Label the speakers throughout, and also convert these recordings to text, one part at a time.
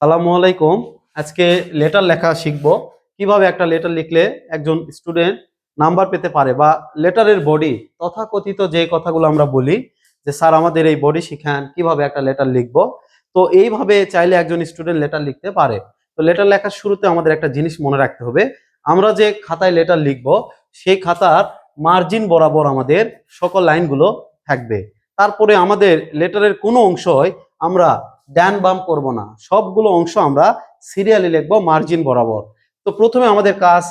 Speaker 1: সালামু আলাইকুম। আজকে লেটার লেখা শিখবো। কিভাবে একটা লেটার লিখলে একজন স্টুডেন্ট নাম্বার পেতে পারে, বা লেটারের বডি, তথাকথিত যে কথাগুলো আমরা বলি যে স্যার আমাদের এই বডি শিখান, কিভাবে একটা লেটার লিখবো। তো এইভাবে চাইলে একজন স্টুডেন্ট লেটার লিখতে পারে। তো লেটার লেখার শুরুতে আমাদের একটা জিনিস মনে রাখতে হবে। আমরা যে খাতায় লেটার লিখবো, সেই খাতার মার্জিন বরাবর আমাদের সকল লাইনগুলো থাকবে। তারপরে আমাদের লেটারের কোনো অংশই আমরা ডান বাম করব না, সবগুলো অংশ আমরা সিরিয়ালি লিখবো মার্জিন বরাবর। তো প্রথমে আমাদের কাজ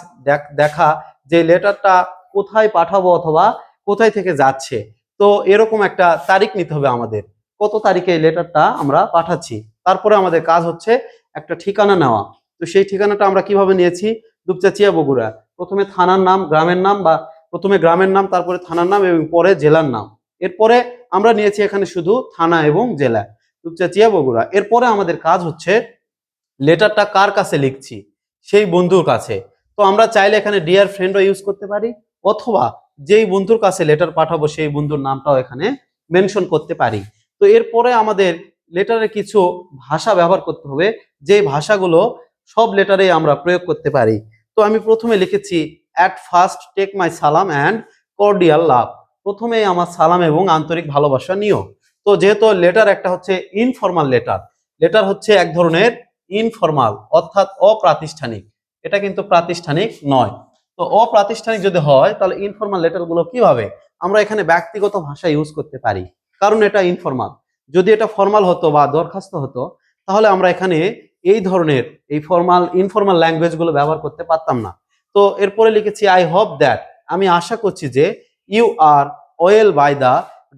Speaker 1: দেখা যে লেটারটা কোথায় পাঠাবো অথবা কোথায় থেকে যাচ্ছে। তো এরকম একটা তারিখ নিতে হবে আমাদের, কত তারিখে এই লেটারটা আমরা পাঠাচ্ছি। তারপরে আমাদের কাজ হচ্ছে একটা ঠিকানা নেওয়া। তো সেই ঠিকানাটা আমরা কিভাবে নিয়েছি? দুপচাচিয়া বগুড়া। প্রথমে থানার নাম, গ্রামের নাম, বা প্রথমে গ্রামের নাম, তারপরে থানার নাম এবং পরে জেলার নাম। এরপরে আমরা নিয়েছি এখানে শুধু থানা এবং জেলা, দুপচাচিয়া বগুড়া। এরপরে আমাদের কাজ হচ্ছে লেটারটা কার কাছে লিখছি, সেই বন্ধুর কাছে। তো আমরা চাইলে এখানে ডিয়ার ফ্রেন্ডও ইউজ করতে পারি, অথবা যেই বন্ধুর কাছে লেটার পাঠাবো সেই বন্ধুর নামটাও এখানে মেনশন করতে পারি। তো এরপরে আমাদের লেটারে কিছু ভাষা ব্যবহার করতে হবে, যে ভাষাগুলো সব লেটারে আমরা প্রয়োগ করতে পারি। তো আমি প্রথমে লিখেছি অ্যাট ফার্স্ট টেক মাই সালাম অ্যান্ড কর্ডিয়াল লাভ। প্রথমে আমার সালাম এবং আন্তরিক ভালোবাসা নিও। তো যেহেতু লেটার একটা হচ্ছে ইনফর্মাল লেটার, লেটার হচ্ছে এক ধরনের ইনফর্মাল, অর্থাৎ অপ্রাতিষ্ঠানিক। এটা কিন্তু প্রাতিষ্ঠানিক নয়। তো অপ্রাতিষ্ঠানিক যদি হয়, তাহলে ইনফর্মাল লেটার গুলো কিভাবে আমরা এখানে ব্যক্তিগত ভাষা ইউজ করতে পারি, কারণ এটা ইনফর্মাল। যদি এটা ফর্মাল হতো বা দরখাস্ত হতো, তাহলে আমরা এখানে এই ধরনের এই ফর্মাল ইনফর্মাল ল্যাঙ্গুয়েজ গুলো ব্যবহার করতে পারতাম না। তো এরপরে লিখেছি আই হোপ দ্যাট, আমি আশা করছি যে you are well by the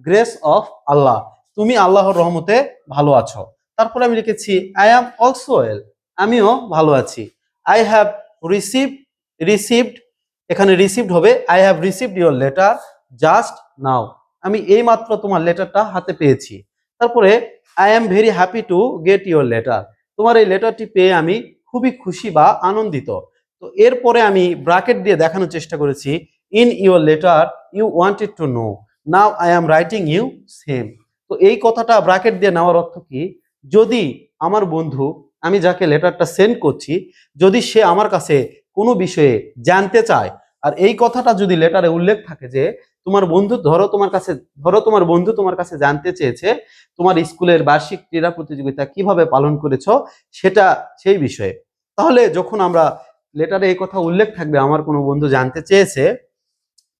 Speaker 1: grace of Allah, তুমি আল্লাহর রহমতে ভালো আছো। তারপরে আমি লিখেছি আই অ্যাম অলসো ওয়েল, আমিও ভালো আছি। আই হ্যাভ রিসিভড, এখানে রিসিভড হবে I have received your letter just now, আমি এই মাত্র তোমার লেটারটা হাতে পেয়েছি। তারপরে I am very happy to get your letter, তোমার এই লেটারটি পেয়ে আমি খুবই খুশি বা আনন্দিত। তো এরপরে আমি ব্র্যাকেট দিয়ে দেখানোর চেষ্টা করেছি in your letter you wanted to know, now I am writing you same. তো এই কথাটা ব্র্যাকেট দিয়ে নেওয়ার অর্থ কি? যদি আমার বন্ধু, আমি যাকে লেটারটা সেন্ড করছি, যদি সে আমার কাছে কোনো বিষয়ে জানতে চায়, আর এই কথাটা যদি লেটারে উল্লেখ থাকে যে তোমার বন্ধু, ধরো তোমার বন্ধু তোমার কাছে জানতে চেয়েছে তোমার স্কুলের বার্ষিক ক্রীড়া প্রতিযোগিতা কিভাবে পালন করেছো, সেটা সেই বিষয়ে। তাহলে যখন আমরা লেটারে এই কথা উল্লেখ থাকবে আমার কোনো বন্ধু জানতে চেয়েছে,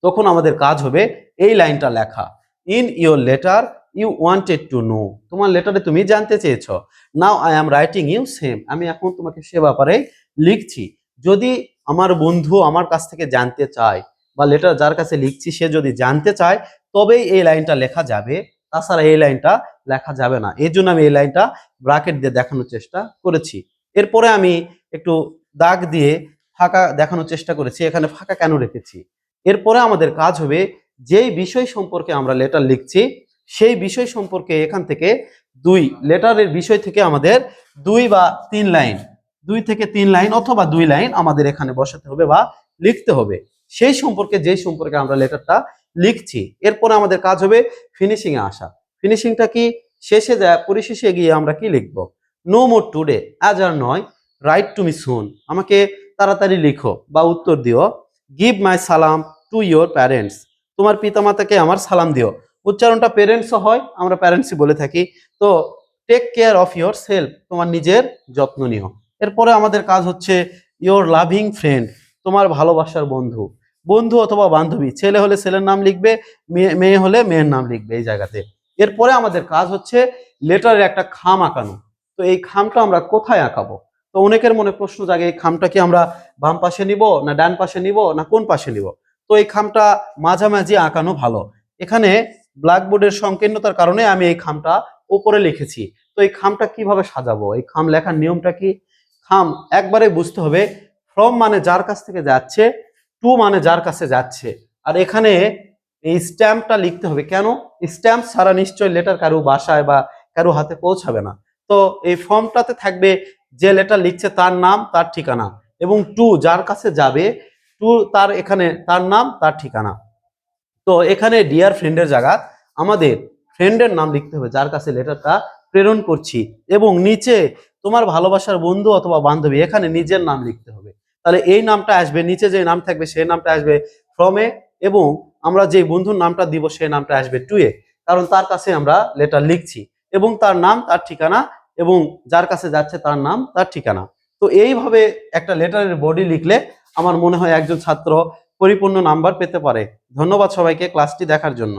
Speaker 1: তখন আমাদের কাজ হবে এই লাইনটা লেখা, in your letter you wanted to know, তোমার লেটারে তুমি জানতে চেয়েছো, now I am writing you same, আমি এখন তোমাকে সে ব্যাপারে লিখছি। যদি আমার বন্ধু আমার কাছ থেকে জানতে চায়, বা লেটার যার কাছে লিখছি সে যদি জানতে চায়, তবেই এই লাইনটা লেখা যাবে, তাছাড়া এই লাইনটা লেখা যাবে না। এই জন্য আমি এই লাইনটা ব্র্যাকেট দিয়ে দেখানোর চেষ্টা করেছি। এরপরে আমি একটু দাগ দিয়ে ফাঁকা দেখানোর চেষ্টা করেছি, এখানে ফাঁকা কেন রেখেছি। এরপরে আমাদের কাজ হবে যেই বিষয় সম্পর্কে আমরা লেটার লিখছি, সেই বিষয় সম্পর্কে এখান থেকে লেটারের বিষয় থেকে আমাদের 2 বা 3 লাইন, 2 থেকে 3 লাইন অথবা 2 লাইন আমাদের এখানে বসাতে হবে বা লিখতে হবে, সেই সম্পর্কে যেই সম্পর্কে আমরা লেটারটা লিখছি। এরপরে আমাদের কাজ হবে ফিনিশিং এ আসা। ফিনিশিংটা কি? পরিশেষে গিয়ে আমরা কি লিখবো? নো মোর টুডে, আজ আর নয়, রাইট টু মি সুন, আমাকে তাড়াতাড়ি লিখো বা উত্তর দিও। গিভ মাই সালাম টু ইয়োর প্যারেন্টস, তোমার পিতামাতাকে আমার সালাম দিও। উচ্চারণটা পেরেন্টসও হয়, আমরা প্যারেন্টসই বলে থাকি। তো take care of yourself, তোমার নিজের যত্ন নিও। এরপরে আমাদের কাজ হচ্ছে ইয়োর লাভিং ফ্রেন্ড, তোমার ভালোবাসার বন্ধু। বন্ধু অথবা বান্ধবী, ছেলে হলে ছেলের নাম লিখবে, মেয়ে হলে মেয়ের নাম লিখবে এই জায়গাতে। এরপরে আমাদের কাজ হচ্ছে লেটারের একটা খাম আঁকানো। তো এই খামটা আমরা কোথায় আঁকাবো? তো অনেকের মনে প্রশ্ন জাগে, এই খামটা কি আমরা বাম পাশে নিব, না ডান পাশে নিব, না কোন পাশে নিব? তো এই খামটা মাঝামাঝি আঁকানো ভালো। এখানে ব্ল্যাকবোর্ডের সংকীর্ণতার কারণে আমি এই খামটা উপরে লিখেছি। তো এই খামটা কিভাবে সাজাবো, এই খাম লেখার নিয়মটা কি? খাম একবারে বুঝতে হবে, ফ্রম মানে যার কাছ থেকে যাচ্ছে, টু মানে যার কাছে যাচ্ছে। আর এখানে এই স্ট্যাম্পটা লিখতে হবে, কেন? স্ট্যাম্প ছাড়া নিশ্চয় লেটার কারো বাসায় বা কারো হাতে পৌঁছাবে না। তো এই ফর্মটাতে থাকবে যে লেটার লিখছে তার নাম, তার ঠিকানা, এবং টু যার কাছে যাবে, টু তার এখানে তার নাম, তার ঠিকানা। তো এখানে ডিয়ার ফ্রেন্ডের জায়গা আমাদের ফ্রেন্ডের নাম লিখতে হবে যার কাছে লেটারটা প্রেরণ করছি, এবং নিচে তোমার ভালোবাসার বন্ধু অথবা বান্ধবী, এখানে নিজের নাম লিখতে হবে। তাহলে এই নামটা আসবে, নিচে যে নাম থাকবে সেই নামটা আসবে ফ্রম এ, এবং আমরা যে বন্ধুর নামটা দিব সেই নামটা আসবে টু এ, কারণ তার কাছে আমরা লেটার লিখছি, এবং তার নাম, তার ঠিকানা, এবং যার কাছে যাচ্ছে তার নাম, তার ঠিকানা। তো এইভাবে একটা লেটারের বডি লিখলে আমার মনে হয় একজন ছাত্র পরিপূর্ণ নাম্বার পেতে পারে। ধন্যবাদ সবাইকে ক্লাসটি দেখার জন্য।